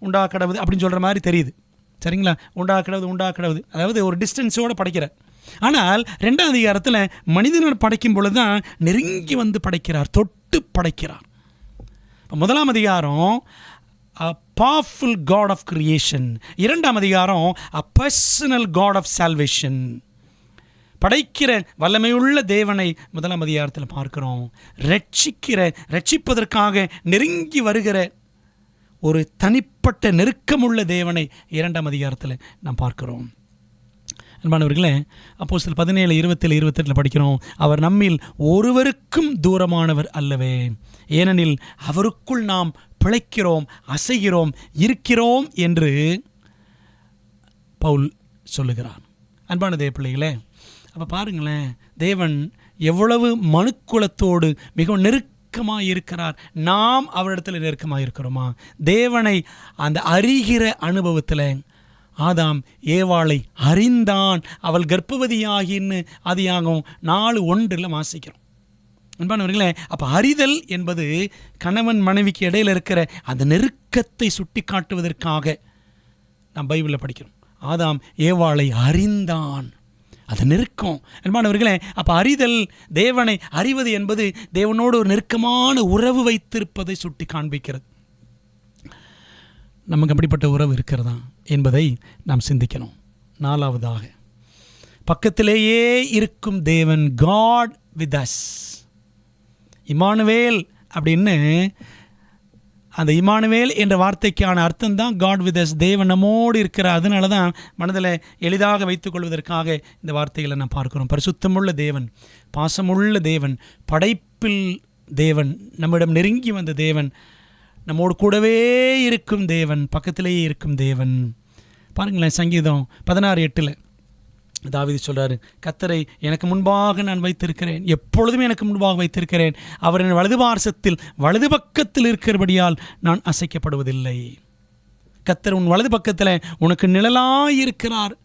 உண்டாக்கடவுது அப்படின்னு சொல்கிற மாதிரி தெரியுது. சரிங்களா? உண்டாக்கடவுது அதாவது ஒரு டிஸ்டன்ஸோடு படைக்கிறார். ஆனால் 2ஆம் அதிகாரத்தில் மனிதனர் படைக்கும் பொழுது தான் நெருங்கி வந்து படைக்கிறார், தொட்டு படைக்கிறார். 1ஆம் அதிகாரம் a powerful God of creation. 2ஆம் அதிகாரம் a personal God of salvation. படைக்கிற வல்லமையுள்ள தேவனை 1ஆம் அதிகாரத்தில் பார்க்கிறோம். ரட்சிப்பதற்காக நெருங்கி வருகிற ஒரு தனிப்பட்ட நெருக்கமுள்ள தேவனை 2ஆம் அதிகாரத்தில் நாம் பார்க்கிறோம். அன்பானவர்களே, அப்போஸ்தலர் 17:27-28 படிக்கிறோம். அவர் நம்மில் ஒருவருக்கும் தூரமானவர் அல்லவே, ஏனெனில் அவருக்குள் நாம் பிழைக்கிறோம், அசைகிறோம், இருக்கிறோம் என்று பவுல் சொல்லுகிறார். அன்பான தேவ பிள்ளைகளே, அப்போ பாருங்களேன், தேவன் எவ்வளவு மனுக்குலத்தோடு மிகவும் நெருக்கமாக நெருக்கமாக இருக்கிறார். நாம் அவரிடத்தில் நெருக்கமாக இருக்கிறோமா? தேவனை அந்த அறிகிற அனுபவத்தில் ஆதாம் ஏவாளை அறிந்தான், அவள் கர்ப்பவதியாகின்னு ஆதியாகமம் 4:1 வாசிக்கிறோம். அன்பானவர்களே, அப்போ அறிதல் என்பது கணவன் மனைவிக்கு இடையில் இருக்கிற அந்த நெருக்கத்தை சுட்டி காட்டுவதற்காக நாம் பைபிளில் படிக்கிறோம். ஆதாம் ஏவாளை அறிந்தான், அது நெருக்கம். அன்பானவர்களே, அப்போ அறிதல், தேவனை அறிவது என்பது தேவனோடு ஒரு நெருக்கமான உறவு வைத்திருப்பதை சுட்டி காண்பிக்கிறது. நமக்கு அப்படிப்பட்ட உறவு இருக்கிறதா என்பதை நாம் சிந்திக்கணும். 4வதாக, பக்கத்திலேயே இருக்கும் தேவன், God with us. இம்மானுவேல் அப்படின்னு, அந்த இம்மானுவேல் என்ற வார்த்தைக்கான அர்த்தம் தான் God with us, தேவன் நம்மோடு இருக்கிறார். அதனால தான் மனதில் எளிதாக வைத்துக்கொள்வதற்காக இந்த வார்த்தைகளை நாம் பார்க்கிறோம். பரிசுத்தமுள்ள தேவன், பாசமுள்ள தேவன், படைப்பில் தேவன், நம்மிடம் நெருங்கி வந்த தேவன், நம்மோடு கூடவே இருக்கும் தேவன், பக்கத்திலேயே இருக்கும் தேவன். பாருங்களேன், சங்கீதம் 16:8 தாவீது சொல்கிறாரு, கர்த்தரை எனக்கு முன்பாக நான் வைத்திருக்கிறேன், எப்பொழுதும் எனக்கு முன்பாக வைத்திருக்கிறேன், அவர் என் வலது பார்சத்தில் வலது பக்கத்தில் இருக்கிறபடியால் நான் அசைக்கப்படுவதில்லை. கர்த்தர் உன் வலது பக்கத்தில் உனக்கு நிழலாயிருக்கிறார்.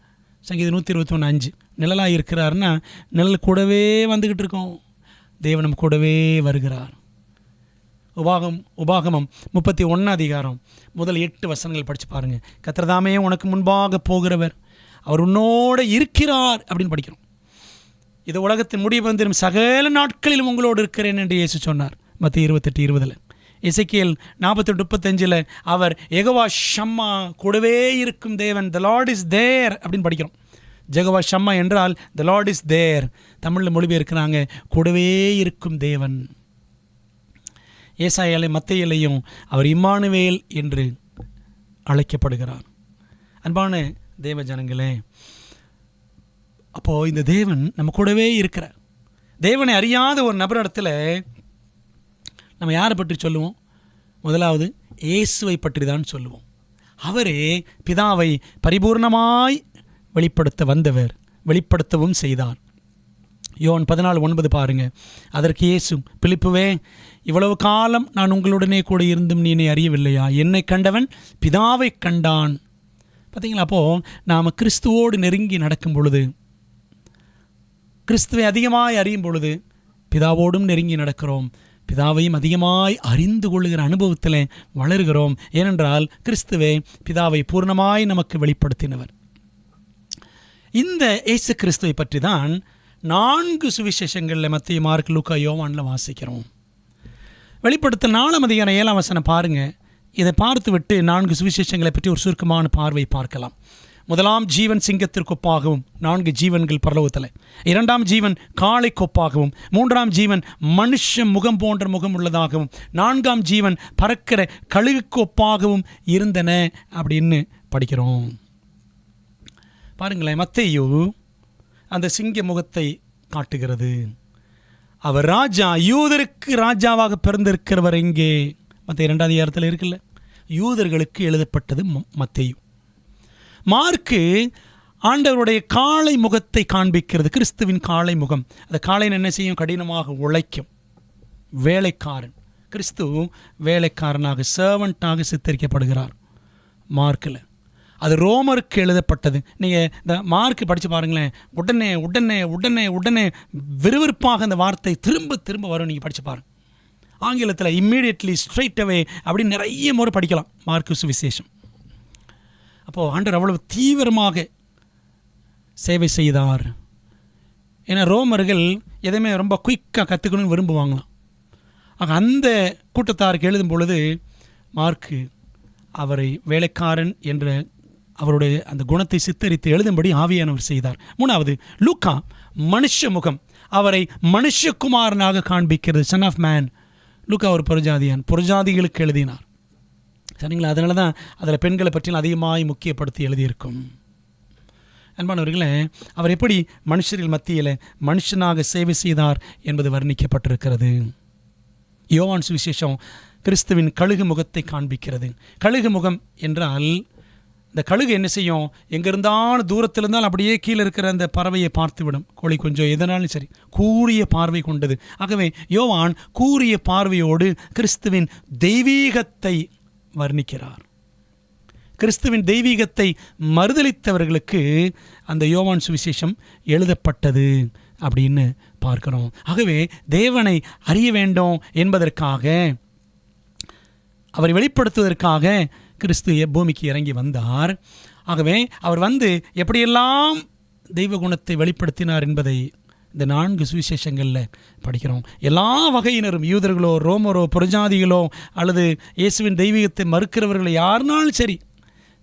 சங்கீதம் 121:5. நிழலாயிருக்கிறார்னா நிழல் கூடவே வந்துக்கிட்டு இருக்கோம், தேவனும் கூடவே வருகிறார். உபாகமம் 31 முதல் 8 வசனங்கள் படித்து பாருங்கள். கர்த்தர் தாமே உனக்கு முன்பாக போகிறவர், அவர் உன்னோடு இருக்கிறார் அப்படின்னு படிக்கிறோம். இது உலகத்தின் முடிவு வந்திரும் சகல நாட்களிலும் உங்களோடு இருக்கிறேன் என்று இயேசு சொன்னார், மத்திய 28:20. எசேக்கியேல் 48:35 அவர் யெகோவா ஷம்மா, கூடவே இருக்கும் தேவன், the Lord is there அப்படின்னு படிக்கிறோம். யெகோவா ஷம்மா என்றால் the Lord is there. தமிழில் மொழிபெயர்க்கிறாங்க கூடவே இருக்கும் தேவன். ஏசாயாலையும் மத்தேயுலையும் அவர் இம்மானுவேல் என்று அழைக்கப்படுகிறார். அன்பான தேவ ஜனங்களே, அப்போது இந்த தேவன் நம்ம கூடவே இருக்கிறார். தேவனை அறியாத ஒரு நபரிடத்தில் நம்ம யாரை பற்றி சொல்லுவோம்? முதலாவது இயேசுவை பற்றி தான் சொல்லுவோம். அவரே பிதாவை பரிபூர்ணமாய் வெளிப்படுத்த வந்தவர், வெளிப்படுத்தவும் செய்தார். யோவான் 14:9 பாருங்க. அதற்கு இயேசு, பிலிப்புவே, இவ்வளவு காலம் நான் உங்களுடனே கூட இருந்தும் நீ என்னை அறியவில்லையா? என்னை கண்டவன் பிதாவை கண்டான். பார்த்தீங்களா? அப்போது நாம் கிறிஸ்துவோடு நெருங்கி நடக்கும் பொழுது, கிறிஸ்துவை அதிகமாய் அறியும் பொழுது பிதாவோடும் நெருங்கி நடக்கிறோம், பிதாவையும் அதிகமாய் அறிந்து கொள்ளுகிற அனுபவத்தில் வளர்கிறோம். ஏனென்றால் கிறிஸ்துவே பிதாவை பூர்ணமாய் நமக்கு வெளிப்படுத்தினவர். இந்த இயேசு கிறிஸ்துவை பற்றி தான் 4 சுவிசேஷங்களில் மத்திய, மார்க், லூக்கா, யோவானில் வாசிக்கிறோம். வெளிப்படுத்தல் 4:7 பாருங்கள். இதை பார்த்து விட்டு 4 சுவிசேஷங்களை பற்றி ஒரு சுருக்கமான பார்வை பார்க்கலாம். முதலாம் ஜீவன் சிங்கத்திற்கு ஒப்பாகவும், 4 ஜீவன்கள் பரலோகத்தில். 2ஆம் ஜீவன் காளை கொப்பாகவும், 3ஆம் ஜீவன் மனுஷ முகம் போன்ற முகம் உள்ளதாகவும், 4ஆம் ஜீவன் பறக்கிற கழுகுக்கு ஒப்பாகவும் இருந்தன அப்படின்னு படிக்கிறோம். பாருங்களேன், மத்தேயு அந்த சிங்க முகத்தை காட்டுகிறது. அவர் ராஜா, யூதருக்கு ராஜாவாக பிறந்திருக்கிறவர் எங்கே? மத்திய 2ஆம் அதிகாரத்தில் இருக்குல்ல, யூதர்களுக்கு எழுதப்பட்டது மத்தேயு. மார்க்கு ஆண்டவருடைய காளை முகத்தை காண்பிக்கிறது, கிறிஸ்துவின் காளை முகம். அந்த காளைன் என்ன செய்யும்? கடினமாக உழைக்கும் வேலைக்காரன். கிறிஸ்து வேலைக்காரனாக, சர்வெண்ட்டாக சித்தரிக்கப்படுகிறார் மார்க்கில். அது ரோமருக்கு எழுதப்பட்டது. நீங்கள் இந்த மார்க்கு படித்து பாருங்களேன், உடனே உடனே உடனே உடனே விறுவிறுப்பாக அந்த வார்த்தை திரும்ப திரும்ப வரும். நீங்கள் படித்து பாருங்கள். ஆங்கிலத்தில் இம்மீடியட்லி, ஸ்ட்ரெயிட் அவே அப்படின்னு நிறைய முறை படிக்கலாம் மார்க்கு சுவிசேஷம். அப்போது ஆண்டவர் அவ்வளவு தீவிரமாக சேவை செய்தார். ஏன்னா ரோமர்கள் எதையுமே ரொம்ப குயிக்காக கற்றுக்கணும்னு விரும்புவாங்களாம். ஆக அந்த கூட்டத்தாருக்கு எழுதும் பொழுது மார்க்கு அவரை வேலைக்காரன் என்ற அவருடைய அந்த குணத்தை சித்தரித்து எழுதும்படி ஆவியானவர் செய்தார். 3வது லூக்கா மனுஷ முகம், அவரை மனுஷகுமாரனாக காண்பிக்கிறது, சன் ஆஃப் மேன். லூக்கா ஒரு புறஜாதியான், புறஜாதிகளுக்கு எழுதினார். சரிங்களா? அதனால தான் அதில் பெண்களை பற்றியும் அதிகமாக முக்கியப்படுத்தி எழுதியிருக்கும். அன்பானவர்களே, அவர் எப்படி மனுஷர்கள் மத்தியில் மனுஷனாக சேவை செய்தார் என்பது வர்ணிக்கப்பட்டிருக்கிறது. யோவான் சுவிசேஷம் கிறிஸ்துவின் கழுகு முகத்தை காண்பிக்கிறது. கழுகு முகம் என்றால் இந்த கழுகு என்ன செய்யும்? எங்கே இருந்தாலும் தூரத்தில் இருந்தாலும் அப்படியே கீழே இருக்கிற அந்த பறவையை பார்த்து விடும். கோழி கொஞ்சம் எதனாலும் சரி, கூரிய பார்வை கொண்டது. ஆகவே யோவான் கூரிய பார்வையோடு கிறிஸ்துவின் தெய்வீகத்தை வர்ணிக்கிறார். கிறிஸ்துவின் தெய்வீகத்தை மறுதலித்தவர்களுக்கு அந்த யோவான் சுவிசேஷம் எழுதப்பட்டது அப்படின்னு பார்க்கிறோம். ஆகவே தேவனை அறிய வேண்டும் என்பதற்காக, அவரை வெளிப்படுத்துவதற்காக கிறிஸ்து பூமிக்கு இறங்கி வந்தார். ஆகவே அவர் வந்து எப்படியெல்லாம் தெய்வ குணத்தை வெளிப்படுத்தினார் என்பதை இந்த 4 சுவிசேஷங்களில் படிக்கிறோம். எல்லா வகையினரும், யூதர்களோ, ரோமரோ, புறஜாதிகளோ, அல்லது இயேசுவின் தெய்வீகத்தை மறுக்கிறவர்களோ யாருனாலும் சரி,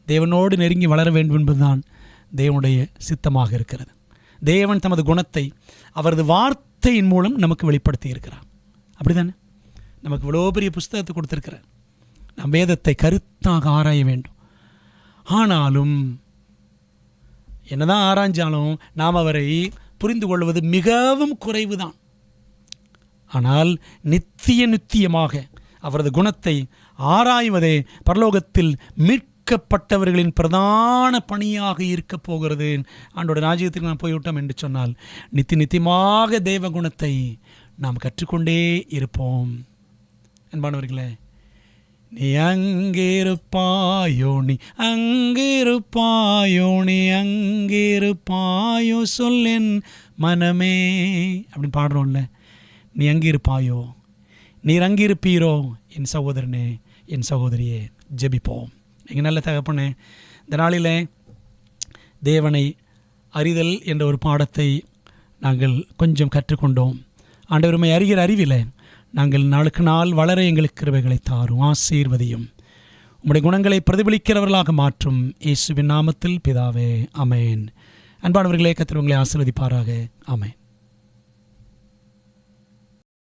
தேவனோடு நெருங்கி வளர வேண்டும் என்பதுதான் தேவனுடைய சித்தமாக இருக்கிறது. தேவன் தமது குணத்தை அவரது வார்த்தையின் மூலம் நமக்கு வெளிப்படுத்தி இருக்கிறார். அப்படி தானே? நமக்கு இவ்வளோ பெரிய புஸ்தகத்தை கொடுத்துருக்கிறார். நாம் வேதத்தை கருத்தாக ஆராய வேண்டும். ஆனாலும் என்னதான் ஆராய்ஞ்சாலும் நாம் அவரை புரிந்து கொள்வது மிகவும் குறைவு தான். ஆனால் நித்தியமாக அவரது குணத்தை ஆராய்வதே பரலோகத்தில் மீட்கப்பட்டவர்களின் பிரதான பணியாக இருக்க போகிறது. ஆண்டோட ராஜ்யத்துக்கு நாம் போய்விட்டோம் என்று சொன்னால் நித்தியமாக தேவ குணத்தை நாம் கற்றுக்கொண்டே இருப்போம். அன்பானவர்களே, நீ அங்கிருப்பாயோ, நீ அங்கிருப்பாயோ, நீ அங்கிருப்பாயோ சொல்லேன் மனமே அப்படின்னு பாடுறோம்ல. நீ அங்கிருப்பாயோ, நீர் அங்கிருப்பீரோ என் சகோதரனே, என் சகோதரியே. ஜெபிப்போம். எங்கள் நல்ல தகப்பனே, இந்த நாளில் தேவனை அறிதல் என்ற ஒரு பாடத்தை நாங்கள் கொஞ்சம் கற்றுக்கொண்டோம். ஆண்டவருமை அறிகிற அறிவில் நாங்கள் நாளுக்கு நாள் வளர எங்களுக்கு கிருபைகளை தாரும், ஆசீர்வதியும். உம்முடைய குணங்களை பிரதிபலிக்கிறவர்களாக மாற்றும். இயேசுவின் நாமத்தில் பிதாவே, ஆமென். அன்பானவர்களே, கர்த்தர் உங்களை ஆசீர்வதிப்பாராக. ஆமென்.